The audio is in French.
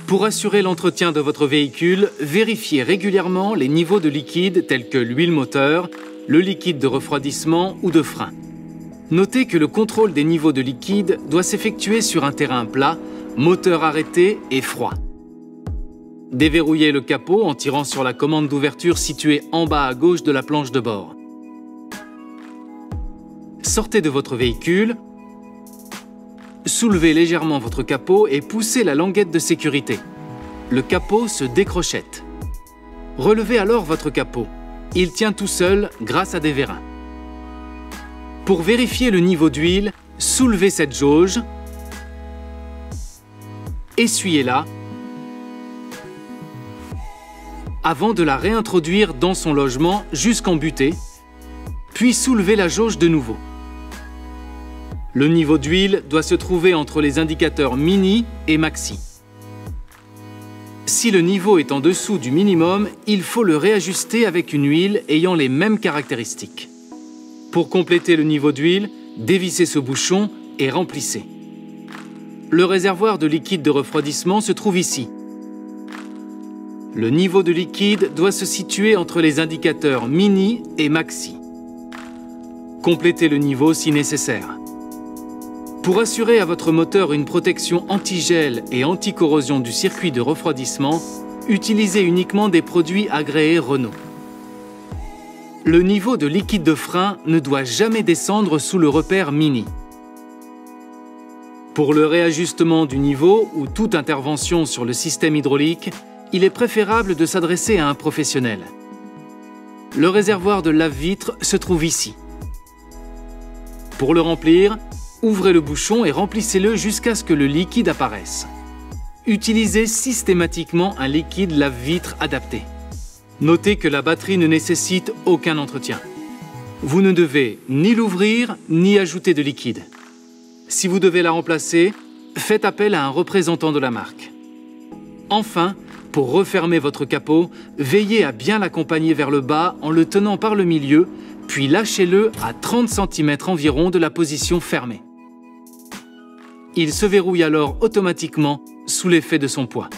Pour assurer l'entretien de votre véhicule, vérifiez régulièrement les niveaux de liquide tels que l'huile moteur, le liquide de refroidissement ou de frein. Notez que le contrôle des niveaux de liquide doit s'effectuer sur un terrain plat, moteur arrêté et froid. Déverrouillez le capot en tirant sur la commande d'ouverture située en bas à gauche de la planche de bord. Sortez de votre véhicule, soulevez légèrement votre capot et poussez la languette de sécurité. Le capot se décrochette. Relevez alors votre capot. Il tient tout seul grâce à des vérins. Pour vérifier le niveau d'huile, soulevez cette jauge, essuyez-la avant de la réintroduire dans son logement jusqu'en butée, puis soulevez la jauge de nouveau. Le niveau d'huile doit se trouver entre les indicateurs mini et maxi. Si le niveau est en dessous du minimum, il faut le réajuster avec une huile ayant les mêmes caractéristiques. Pour compléter le niveau d'huile, dévissez ce bouchon et remplissez. Le réservoir de liquide de refroidissement se trouve ici. Le niveau de liquide doit se situer entre les indicateurs mini et maxi. Complétez le niveau si nécessaire. Pour assurer à votre moteur une protection anti-gel et anti-corrosion du circuit de refroidissement, utilisez uniquement des produits agréés Renault. Le niveau de liquide de frein ne doit jamais descendre sous le repère mini. Pour le réajustement du niveau ou toute intervention sur le système hydraulique, il est préférable de s'adresser à un professionnel. Le réservoir de lave-vitre se trouve ici. Pour le remplir, ouvrez le bouchon et remplissez-le jusqu'à ce que le liquide apparaisse. Utilisez systématiquement un liquide lave-vitre adapté. Notez que la batterie ne nécessite aucun entretien. Vous ne devez ni l'ouvrir ni ajouter de liquide. Si vous devez la remplacer, faites appel à un représentant de la marque. Enfin, pour refermer votre capot, veillez à bien l'accompagner vers le bas en le tenant par le milieu, puis lâchez-le à 30 cm environ de la position fermée. Il se verrouille alors automatiquement sous l'effet de son poids.